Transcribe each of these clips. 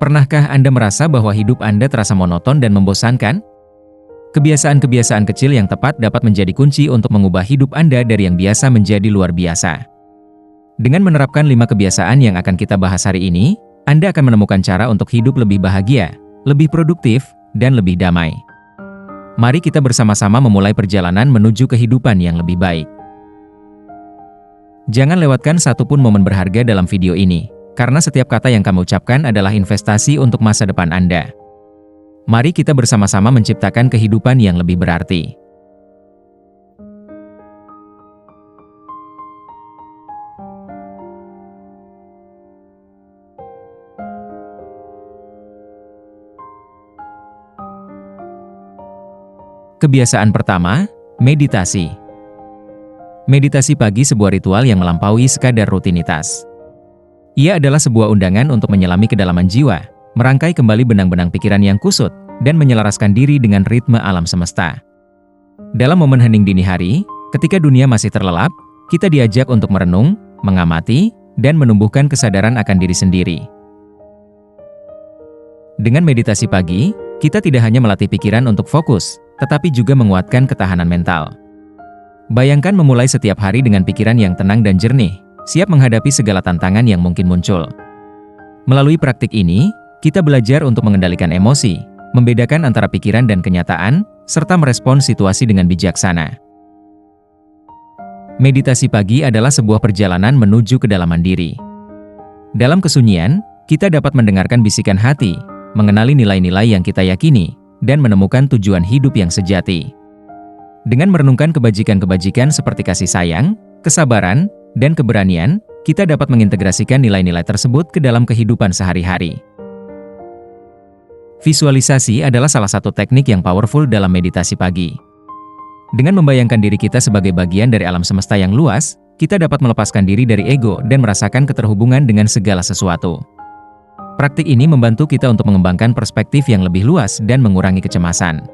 Pernahkah Anda merasa bahwa hidup Anda terasa monoton dan membosankan? Kebiasaan-kebiasaan kecil yang tepat dapat menjadi kunci untuk mengubah hidup Anda dari yang biasa menjadi luar biasa. Dengan menerapkan 5 kebiasaan yang akan kita bahas hari ini, Anda akan menemukan cara untuk hidup lebih bahagia, lebih produktif, dan lebih damai. Mari kita bersama-sama memulai perjalanan menuju kehidupan yang lebih baik. Jangan lewatkan satupun momen berharga dalam video ini, karena setiap kata yang kamu ucapkan adalah investasi untuk masa depan Anda. Mari kita bersama-sama menciptakan kehidupan yang lebih berarti. Kebiasaan pertama, meditasi. Meditasi pagi sebuah ritual yang melampaui sekadar rutinitas. Ia adalah sebuah undangan untuk menyelami kedalaman jiwa, merangkai kembali benang-benang pikiran yang kusut, dan menyelaraskan diri dengan ritme alam semesta. Dalam momen hening dini hari, ketika dunia masih terlelap, kita diajak untuk merenung, mengamati, dan menumbuhkan kesadaran akan diri sendiri. Dengan meditasi pagi, kita tidak hanya melatih pikiran untuk fokus, tetapi juga menguatkan ketahanan mental. Bayangkan memulai setiap hari dengan pikiran yang tenang dan jernih, siap menghadapi segala tantangan yang mungkin muncul. Melalui praktik ini, kita belajar untuk mengendalikan emosi, membedakan antara pikiran dan kenyataan, serta merespons situasi dengan bijaksana. Meditasi pagi adalah sebuah perjalanan menuju kedalaman diri. Dalam kesunyian, kita dapat mendengarkan bisikan hati, mengenali nilai-nilai yang kita yakini, dan menemukan tujuan hidup yang sejati. Dengan merenungkan kebajikan-kebajikan seperti kasih sayang, kesabaran, dan keberanian, kita dapat mengintegrasikan nilai-nilai tersebut ke dalam kehidupan sehari-hari. Visualisasi adalah salah satu teknik yang powerful dalam meditasi pagi. Dengan membayangkan diri kita sebagai bagian dari alam semesta yang luas, kita dapat melepaskan diri dari ego dan merasakan keterhubungan dengan segala sesuatu. Praktik ini membantu kita untuk mengembangkan perspektif yang lebih luas dan mengurangi kecemasan.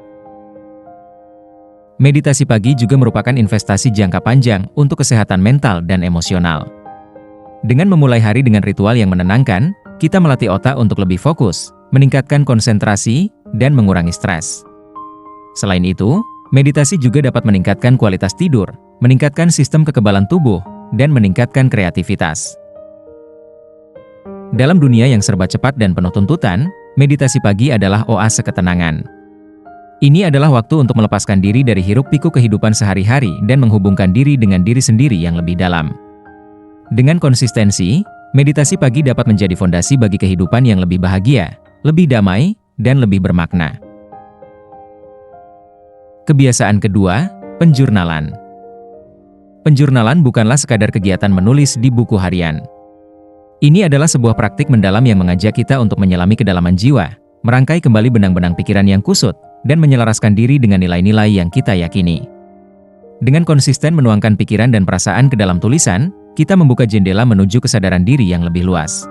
Meditasi pagi juga merupakan investasi jangka panjang untuk kesehatan mental dan emosional. Dengan memulai hari dengan ritual yang menenangkan, kita melatih otak untuk lebih fokus, meningkatkan konsentrasi, dan mengurangi stres. Selain itu, meditasi juga dapat meningkatkan kualitas tidur, meningkatkan sistem kekebalan tubuh, dan meningkatkan kreativitas. Dalam dunia yang serba cepat dan penuh tuntutan, meditasi pagi adalah oase ketenangan. Ini adalah waktu untuk melepaskan diri dari hiruk-pikuk kehidupan sehari-hari dan menghubungkan diri dengan diri sendiri yang lebih dalam. Dengan konsistensi, meditasi pagi dapat menjadi fondasi bagi kehidupan yang lebih bahagia, lebih damai, dan lebih bermakna. Kebiasaan kedua, penjurnalan. Penjurnalan bukanlah sekadar kegiatan menulis di buku harian. Ini adalah sebuah praktik mendalam yang mengajak kita untuk menyelami kedalaman jiwa, merangkai kembali benang-benang pikiran yang kusut, dan menyelaraskan diri dengan nilai-nilai yang kita yakini. Dengan konsisten menuangkan pikiran dan perasaan ke dalam tulisan, kita membuka jendela menuju kesadaran diri yang lebih luas.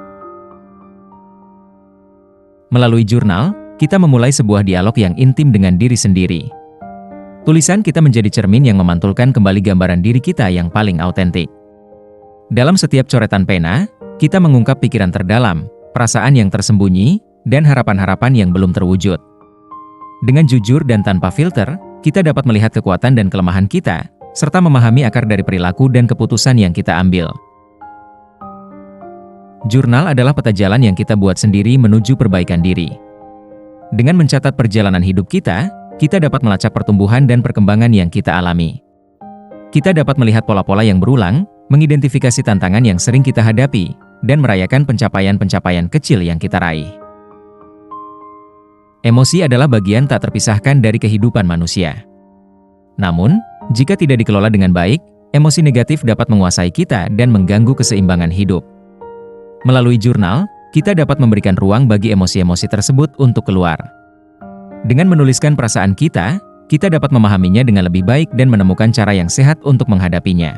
Melalui jurnal, kita memulai sebuah dialog yang intim dengan diri sendiri. Tulisan kita menjadi cermin yang memantulkan kembali gambaran diri kita yang paling autentik. Dalam setiap coretan pena, kita mengungkap pikiran terdalam, perasaan yang tersembunyi, dan harapan-harapan yang belum terwujud. Dengan jujur dan tanpa filter, kita dapat melihat kekuatan dan kelemahan kita, serta memahami akar dari perilaku dan keputusan yang kita ambil. Jurnal adalah peta jalan yang kita buat sendiri menuju perbaikan diri. Dengan mencatat perjalanan hidup kita dapat melacak pertumbuhan dan perkembangan yang kita alami. Kita dapat melihat pola-pola yang berulang, mengidentifikasi tantangan yang sering kita hadapi, dan merayakan pencapaian-pencapaian kecil yang kita raih. Emosi adalah bagian tak terpisahkan dari kehidupan manusia. Namun, jika tidak dikelola dengan baik, emosi negatif dapat menguasai kita dan mengganggu keseimbangan hidup. Melalui jurnal, kita dapat memberikan ruang bagi emosi-emosi tersebut untuk keluar. Dengan menuliskan perasaan kita dapat memahaminya dengan lebih baik dan menemukan cara yang sehat untuk menghadapinya.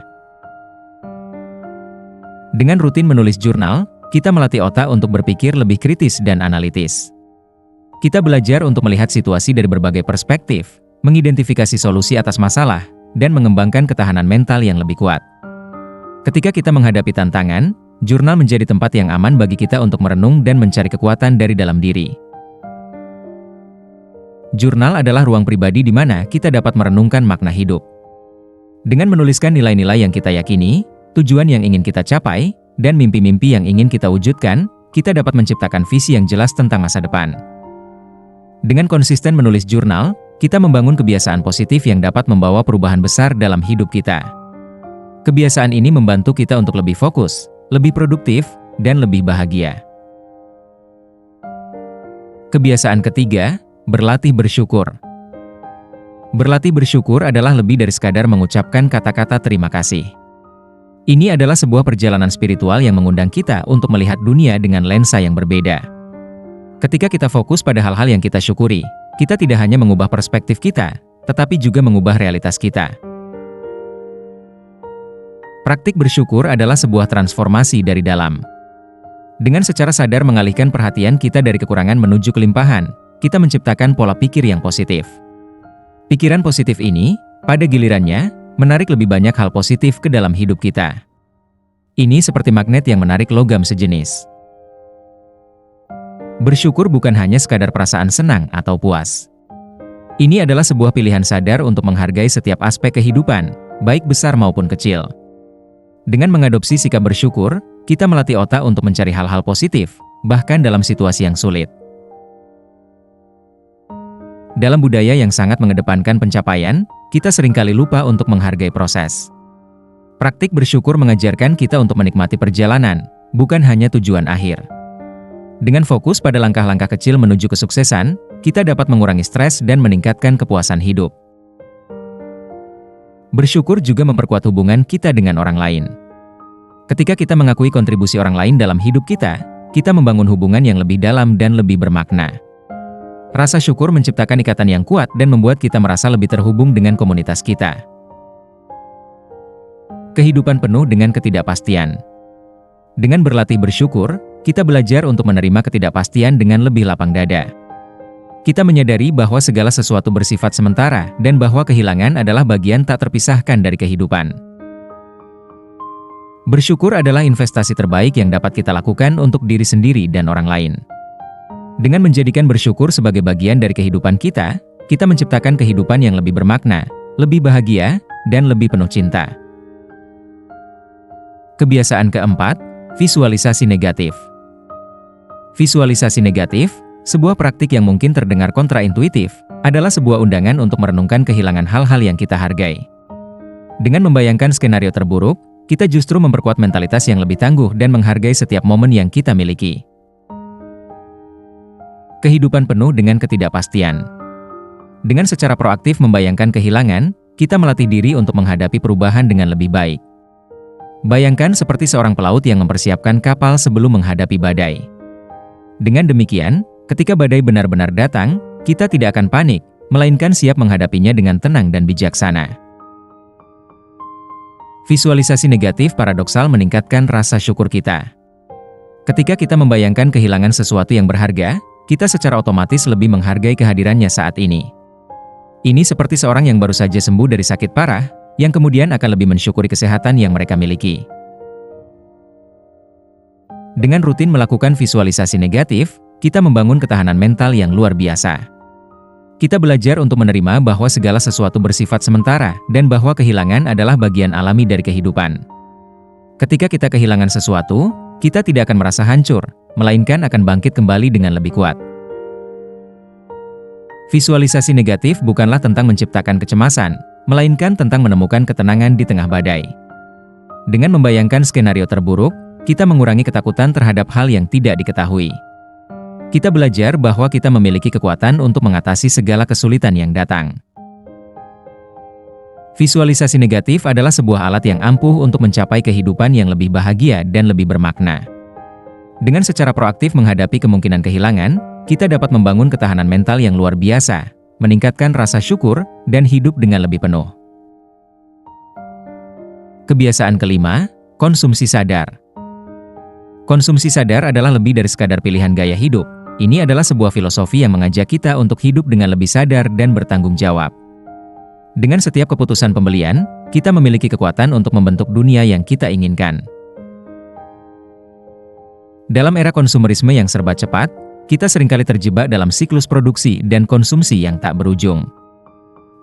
Dengan rutin menulis jurnal, kita melatih otak untuk berpikir lebih kritis dan analitis. Kita belajar untuk melihat situasi dari berbagai perspektif, mengidentifikasi solusi atas masalah, dan mengembangkan ketahanan mental yang lebih kuat. Ketika kita menghadapi tantangan, jurnal menjadi tempat yang aman bagi kita untuk merenung dan mencari kekuatan dari dalam diri. Jurnal adalah ruang pribadi di mana kita dapat merenungkan makna hidup. Dengan menuliskan nilai-nilai yang kita yakini, tujuan yang ingin kita capai, dan mimpi-mimpi yang ingin kita wujudkan, kita dapat menciptakan visi yang jelas tentang masa depan. Dengan konsisten menulis jurnal, kita membangun kebiasaan positif yang dapat membawa perubahan besar dalam hidup kita. Kebiasaan ini membantu kita untuk lebih fokus, lebih produktif, dan lebih bahagia. Kebiasaan ketiga, berlatih bersyukur. Berlatih bersyukur adalah lebih dari sekadar mengucapkan kata-kata terima kasih. Ini adalah sebuah perjalanan spiritual yang mengundang kita untuk melihat dunia dengan lensa yang berbeda. Ketika kita fokus pada hal-hal yang kita syukuri, kita tidak hanya mengubah perspektif kita, tetapi juga mengubah realitas kita. Praktik bersyukur adalah sebuah transformasi dari dalam. Dengan secara sadar mengalihkan perhatian kita dari kekurangan menuju kelimpahan, kita menciptakan pola pikir yang positif. Pikiran positif ini, pada gilirannya, menarik lebih banyak hal positif ke dalam hidup kita. Ini seperti magnet yang menarik logam sejenis. Bersyukur bukan hanya sekadar perasaan senang atau puas. Ini adalah sebuah pilihan sadar untuk menghargai setiap aspek kehidupan, baik besar maupun kecil. Dengan mengadopsi sikap bersyukur, kita melatih otak untuk mencari hal-hal positif, bahkan dalam situasi yang sulit. Dalam budaya yang sangat mengedepankan pencapaian, kita seringkali lupa untuk menghargai proses. Praktik bersyukur mengajarkan kita untuk menikmati perjalanan, bukan hanya tujuan akhir. Dengan fokus pada langkah-langkah kecil menuju kesuksesan, kita dapat mengurangi stres dan meningkatkan kepuasan hidup. Bersyukur juga memperkuat hubungan kita dengan orang lain. Ketika kita mengakui kontribusi orang lain dalam hidup kita, kita membangun hubungan yang lebih dalam dan lebih bermakna. Rasa syukur menciptakan ikatan yang kuat dan membuat kita merasa lebih terhubung dengan komunitas kita. Kehidupan penuh dengan ketidakpastian. Dengan berlatih bersyukur, kita belajar untuk menerima ketidakpastian dengan lebih lapang dada. Kita menyadari bahwa segala sesuatu bersifat sementara dan bahwa kehilangan adalah bagian tak terpisahkan dari kehidupan. Bersyukur adalah investasi terbaik yang dapat kita lakukan untuk diri sendiri dan orang lain. Dengan menjadikan bersyukur sebagai bagian dari kehidupan kita, kita menciptakan kehidupan yang lebih bermakna, lebih bahagia, dan lebih penuh cinta. Kebiasaan keempat, visualisasi negatif. Visualisasi negatif, sebuah praktik yang mungkin terdengar kontraintuitif, adalah sebuah undangan untuk merenungkan kehilangan hal-hal yang kita hargai. Dengan membayangkan skenario terburuk, kita justru memperkuat mentalitas yang lebih tangguh dan menghargai setiap momen yang kita miliki. Kehidupan penuh dengan ketidakpastian. Dengan secara proaktif membayangkan kehilangan, kita melatih diri untuk menghadapi perubahan dengan lebih baik. Bayangkan seperti seorang pelaut yang mempersiapkan kapal sebelum menghadapi badai. Dengan demikian, ketika badai benar-benar datang, kita tidak akan panik, melainkan siap menghadapinya dengan tenang dan bijaksana. Visualisasi negatif paradoksal meningkatkan rasa syukur kita. Ketika kita membayangkan kehilangan sesuatu yang berharga, kita secara otomatis lebih menghargai kehadirannya saat ini. Ini seperti seorang yang baru saja sembuh dari sakit parah, yang kemudian akan lebih mensyukuri kesehatan yang mereka miliki. Dengan rutin melakukan visualisasi negatif, kita membangun ketahanan mental yang luar biasa. Kita belajar untuk menerima bahwa segala sesuatu bersifat sementara dan bahwa kehilangan adalah bagian alami dari kehidupan. Ketika kita kehilangan sesuatu, kita tidak akan merasa hancur, melainkan akan bangkit kembali dengan lebih kuat. Visualisasi negatif bukanlah tentang menciptakan kecemasan, melainkan tentang menemukan ketenangan di tengah badai. Dengan membayangkan skenario terburuk, kita mengurangi ketakutan terhadap hal yang tidak diketahui. Kita belajar bahwa kita memiliki kekuatan untuk mengatasi segala kesulitan yang datang. Visualisasi negatif adalah sebuah alat yang ampuh untuk mencapai kehidupan yang lebih bahagia dan lebih bermakna. Dengan secara proaktif menghadapi kemungkinan kehilangan, kita dapat membangun ketahanan mental yang luar biasa, meningkatkan rasa syukur, dan hidup dengan lebih penuh. Kebiasaan kelima, konsumsi sadar. Konsumsi sadar adalah lebih dari sekadar pilihan gaya hidup. Ini adalah sebuah filosofi yang mengajak kita untuk hidup dengan lebih sadar dan bertanggung jawab. Dengan setiap keputusan pembelian, kita memiliki kekuatan untuk membentuk dunia yang kita inginkan. Dalam era konsumerisme yang serba cepat, kita seringkali terjebak dalam siklus produksi dan konsumsi yang tak berujung.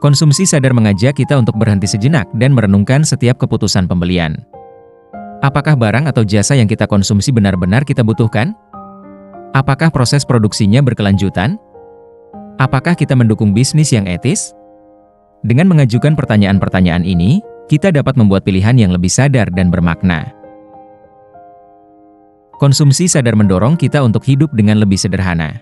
Konsumsi sadar mengajak kita untuk berhenti sejenak dan merenungkan setiap keputusan pembelian. Apakah barang atau jasa yang kita konsumsi benar-benar kita butuhkan? Apakah proses produksinya berkelanjutan? Apakah kita mendukung bisnis yang etis? Dengan mengajukan pertanyaan-pertanyaan ini, kita dapat membuat pilihan yang lebih sadar dan bermakna. Konsumsi sadar mendorong kita untuk hidup dengan lebih sederhana.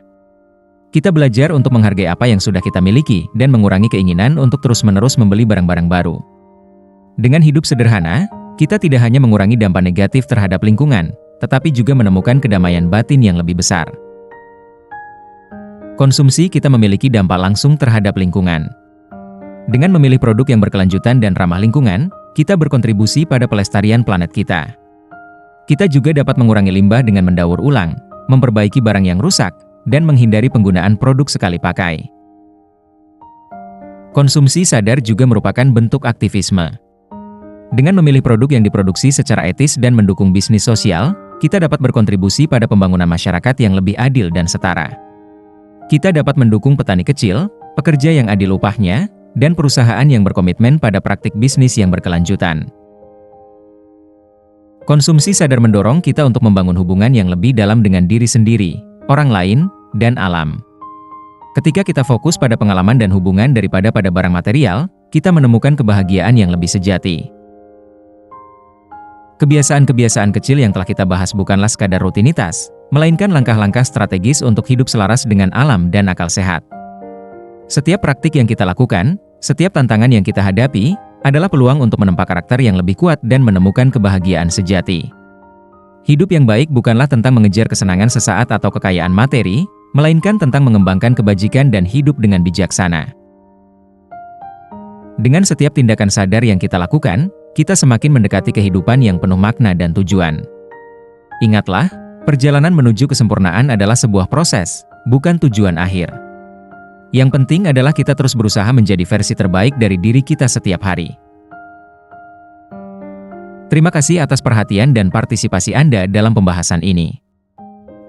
Kita belajar untuk menghargai apa yang sudah kita miliki dan mengurangi keinginan untuk terus-menerus membeli barang-barang baru. Dengan hidup sederhana, kita tidak hanya mengurangi dampak negatif terhadap lingkungan, tetapi juga menemukan kedamaian batin yang lebih besar. Konsumsi kita memiliki dampak langsung terhadap lingkungan. Dengan memilih produk yang berkelanjutan dan ramah lingkungan, kita berkontribusi pada pelestarian planet kita. Kita juga dapat mengurangi limbah dengan mendaur ulang, memperbaiki barang yang rusak, dan menghindari penggunaan produk sekali pakai. Konsumsi sadar juga merupakan bentuk aktivisme. Dengan memilih produk yang diproduksi secara etis dan mendukung bisnis sosial, kita dapat berkontribusi pada pembangunan masyarakat yang lebih adil dan setara. Kita dapat mendukung petani kecil, pekerja yang adil upahnya, dan perusahaan yang berkomitmen pada praktik bisnis yang berkelanjutan. Konsumsi sadar mendorong kita untuk membangun hubungan yang lebih dalam dengan diri sendiri, orang lain, dan alam. Ketika kita fokus pada pengalaman dan hubungan daripada pada barang material, kita menemukan kebahagiaan yang lebih sejati. Kebiasaan-kebiasaan kecil yang telah kita bahas bukanlah sekadar rutinitas, melainkan langkah-langkah strategis untuk hidup selaras dengan alam dan akal sehat. Setiap praktik yang kita lakukan, setiap tantangan yang kita hadapi, adalah peluang untuk menempa karakter yang lebih kuat dan menemukan kebahagiaan sejati. Hidup yang baik bukanlah tentang mengejar kesenangan sesaat atau kekayaan materi, melainkan tentang mengembangkan kebajikan dan hidup dengan bijaksana. Dengan setiap tindakan sadar yang kita lakukan, kita semakin mendekati kehidupan yang penuh makna dan tujuan. Ingatlah, perjalanan menuju kesempurnaan adalah sebuah proses, bukan tujuan akhir. Yang penting adalah kita terus berusaha menjadi versi terbaik dari diri kita setiap hari. Terima kasih atas perhatian dan partisipasi Anda dalam pembahasan ini.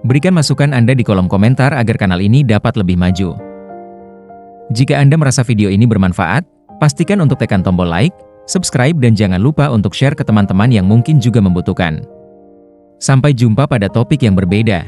Berikan masukan Anda di kolom komentar agar kanal ini dapat lebih maju. Jika Anda merasa video ini bermanfaat, pastikan untuk tekan tombol like, subscribe dan jangan lupa untuk share ke teman-teman yang mungkin juga membutuhkan. Sampai jumpa pada topik yang berbeda.